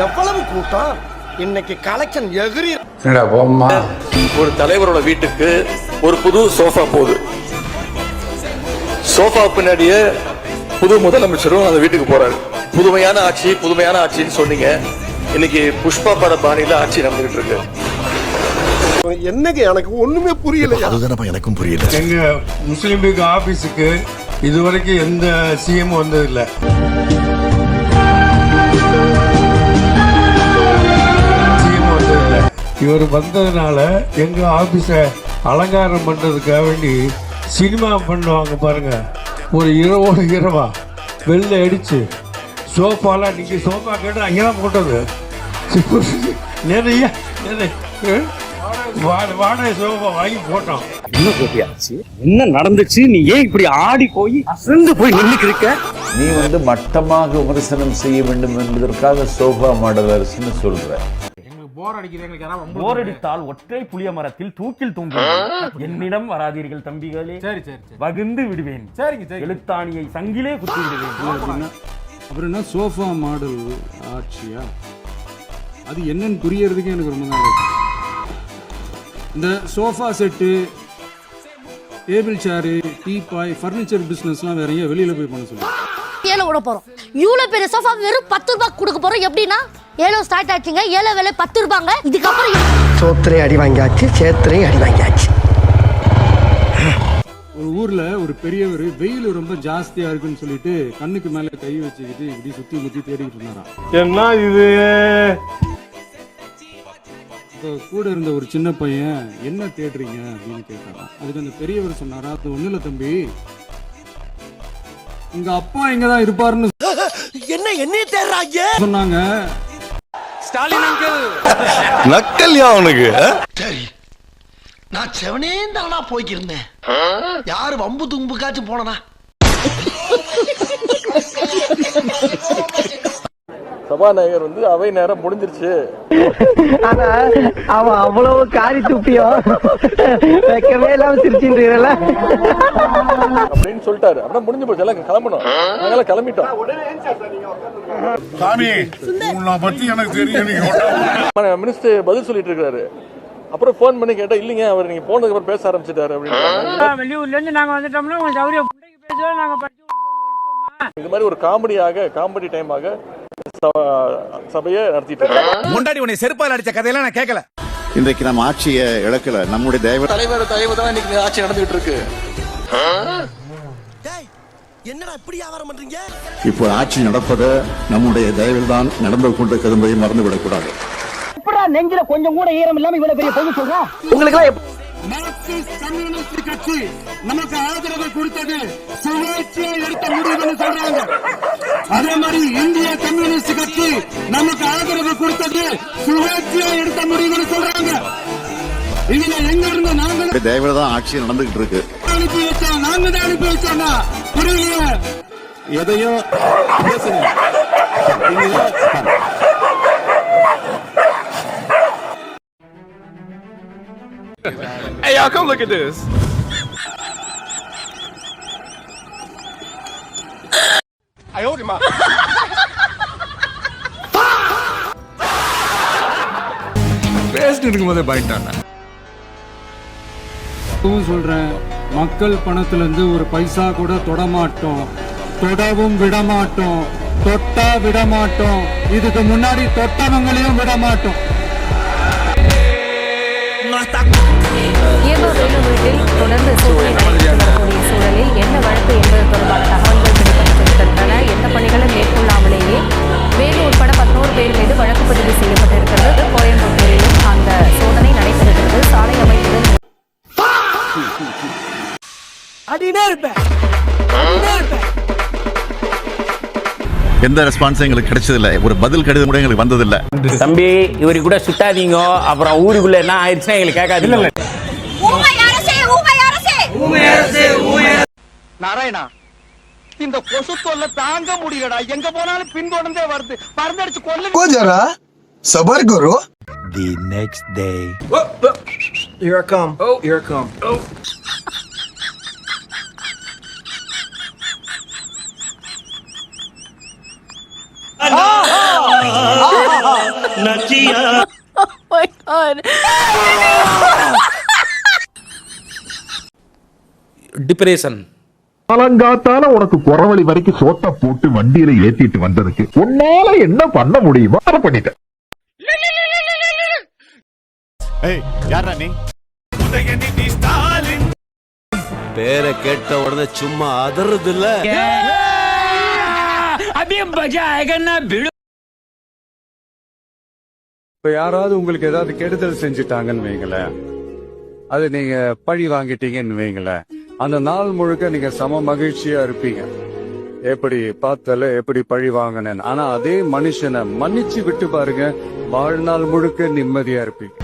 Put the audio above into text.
எவ்வளவு கூட்டம் இன்னைக்கு கலெக்ஷன் எகிரி. ஒரு தலைவரோட வீட்டுக்கு ஒரு புது சோஃபா போகுது. சோஃபா பின்னாடியே புது முதலமைச்சரும் அந்த வீட்டுக்கு போறாரு. புதுமையான ஆட்சின்னு சொன்னீங்க. இன்னைக்கு புஷ்பா பட பாணியில ஆட்சி நடந்துகிட்டு இருக்கு. என்னங்க எனக்கு ஒண்ணுமே புரியல. அதுதானப்பா எனக்கும் புரியல. எங்க முஸ்லீம் லீக் ஆபீஸுக்கு இதுவரைக்கும் எந்த சிஎம் வந்ததில்லை. இவர் வந்ததுனால எங்க ஆபீஸ அலங்காரம் பண்றதுக்காக வேண்டி சினிமா பண்ணுவாங்க பாருங்க. ஒரு இரவோடு இரவா வெளில அடிச்சு சோஃபாலாம் நீங்க சோஃபா கேட்டு அங்கெல்லாம் போட்டது நிறைய வாடகை சோஃபா வாங்கி போட்டோம். என்ன கோபியாச்சு, என்ன நடந்துச்சு? நீ ஏன் இப்படி ஆடி போய் அசந்து போய் நின்னுக்கிருக்க? நீ மட்டமாக விமர்சனம் செய்ய வேண்டும் என்பதற்காக சோஃபா மாடலர்ஸ்னு சொல்ற. போர் அடித்தால் ஒற்றை புளிய மரத்தில் தூக்கில் தூங்க என்னிடம் வராதீர்கள் தம்பிகளே. வகுந்து விடுவேன். எழுத்தாணியை சங்கிலே குத்தி விடுவேன். அப்புறம் என்ன சோஃபா மாடல் ஆட்சியா? அது என்னன்னு புரியறதுக்கு எனக்கு ரொம்ப நாள். இந்த sofa set, table chair, teapoy, furniture பிசினஸ்லாம் வேற எங்கேயும் வெளியில போய் பண்ண சொல்லுங்க. ஏல விட போறோம். இவ்வளவு பெரிய சோஃபா வெறும் 10 ரூபாய் கொடுக்க போறோம். எப்படின்னா ஏலோ ஸ்டார்ட் ஆச்சுங்க. ஏல விலை 10 ரூபாங்க. இதுக்கப்புறம் சோத்திரையும் அடி வாங்கியாச்சு, சேத்திரையும் அடி வாங்கியாச்சு. ஒரு ஊர்ல ஒரு பெரியவர் வெயில் ரொம்ப ஜாஸ்தியா இருக்குன்னு சொல்லிட்டு கண்ணுக்கு மேல கை வச்சுக்கிட்டு இப்படி சுத்தி முத்தி தேடிக்கிட்டு இருந்தாராம். என்ன இது? கூட இருந்த ஒரு சின்ன பையன் என்ன தேடுறீங்க அப்படின்னு கேட்டாராம். அதுக்கு அந்த பெரியவர் சொன்னாரா, அது ஒண்ணு இல்ல தம்பி, உங்க அப்பா இங்கதான் இருப்பாருன்னு என்ன தேடுறாங்க சொன்னாங்க. ஸ்டாலின் அங்கிள் நக்கல்யா அவனுக்கு. சரி, நான் செவனே தானா போய்க்கிருந்தேன். யாரு வம்பு தும்புக்காச்சும் போனா? சபாநாயகர் அவை நேரம் முடிஞ்சிருச்சு. ஆனா அவன் அவ்வளவு காரி துப்பியோ வைக்கவே இல்லாம சிரிச்சுன்றீங்கல்ல அப்படின்னு சொல்லிட்டாரு. அப்படின்னா முடிஞ்சு போச்சு, எல்லாம் கிளம்பணும். நாங்கெல்லாம் கிளம்பிட்டோம். சாமி உன்னை பத்தி எனக்கு தெரியும். மினிஸ்டர் பதில் சொல்லிட்டு இருக்காரு. அப்புறம் போன் பண்ணி கேட்டா இல்லைங்க, அவர் நீங்க போனதுக்கு அப்புறம் பேச ஆரம்பிச்சிட்டாரு அப்படின்னு. வெளியூர்ல இருந்து நாங்க வந்துட்டோம்னா உங்க சௌரியம் பேசுவோம். நாங்க இது மாதிரி ஒரு காமெடி டைமாக சபையை நடத்திட்டு இருக்காங்க. முன்னாடி உன்னை செருப்பால் அடிச்ச கதையெல்லாம் நான் கேட்கல. இன்றைக்கு நம்ம ஆட்சியை இழக்கல. நம்முடைய தலைவர் தான் இன்னைக்கு ஆட்சி நடந்துகிட்டு இருக்கு. என்னடா இப்படி வியாபாரம் பண்றீங்க? இப்போ ஆட்சி நடப்பது நம்முடைய தயவில் தான் நடந்து கொண்டிருக்கிறது என்பதை மறந்துவிடக் கூடாது. எப்படா நெஞ்சில கொஞ்சம் கூட ஈரம் இல்லாம இவ்வளவு பெரிய பொய் சொல்றா? உங்களுக்கு மார்க்சிஸ்ட் கம்யூனிஸ்ட் கட்சி நமக்கு ஆதரவு கொடுத்தது சுயேட்சையா எடுத்த முடிவுன்னு சொல்றாங்க. அதே மாதிரி இந்திய கம்யூனிஸ்ட் கட்சி நமக்கு ஆதரவு கொடுத்தது சுயேட்சையா எடுத்த முடிவுன்னு சொல்றாங்க. இதுல எங்க இருந்து நாங்க தயவில் தான் ஆட்சி நடந்துகிட்டு இருக்கு. அனுப்பி வச்சோம், நாங்க தான் அனுப்பி வச்சோம்னா புரியல. எதையோ பேசுங்க. Hey, y'all, come look at this. I hold him up. பேசிட்டு இருக்கும்போதே பயன்ட்டாங்க. சொல்றேன், மக்கள் பணத்துல இருந்து ஒரு பைசா கூட தொடமாட்டோம், தொடவும் விடமாட்டோம், தொட்டா விடமாட்டோம், இதுக்கு முன்னாடி தொட்டவங்களையும் விடமாட்டோம். வீட்டில் தொடர்ந்து சோதனை நடைபெறக்கூடிய சூழலில் என்ன வழக்கு என்பது தொடர்பான தகவல்கள் கிடைக்கப்பட்டிருக்கின்றன. எந்த பணிகளும் மேற்கொள்ளாமலேயே வேலு உட்பட 11 பேர் மீது வழக்கு பதிவு செய்யப்பட்டிருக்கிறது. கோயம்புத்தூரிலும் அந்த சோதனை நடைபெறுகிறது. சாலை அமைப்புகள் எந்த ரெஸ்பான்ஸும் எங்களுக்கு கிடைச்சதில்லை. ஒரு பதில் கடிதம் கூட எங்களுக்கு வந்ததில்லை. தம்பி இவரு கூட சுத்தாதீங்க, அப்புறம் ஊருக்குள்ள என்ன ஆயிடுச்சுன்னா எங்களுக்கு கேட்காது. நாராயணா, இந்த கொசு தொல்லை தாங்க முடியலடா. எங்க போனாலும் பின்தொடர்ந்தே வருது. பறந்தடிச்சு கொல்லுங்க. சபர் குரு. The next day. Here I come. Oh, here I come. Oh. Depression. காலங்காத்தால உனக்கு குறவழி வரைக்கும் சோத்த போட்டு வண்டியில ஏத்திட்டு வந்ததுக்கு உன்னால என்ன பண்ண முடியுமோ அதை பண்ணிட்ட. பேரை கேட்ட உடனே சும்மா அதறது இல்ல. இப்ப யாராவது உங்களுக்கு ஏதாவது கெடுதல் செஞ்சுட்டாங்கன்னு வைங்களேன், அது நீங்க பழி வாங்கிட்டீங்கன்னு வைங்களேன், அந்த நாள் முழுக்க நீங்க சம மகிழ்ச்சியா இருப்பீங்க. எப்படி பார்த்தால எப்படி பழி வாங்கினேன். ஆனா அதே மனுஷனை மன்னிச்சு விட்டு பாருங்க, வாழ்நாள் முழுக்க நிம்மதியா இருப்பீங்க.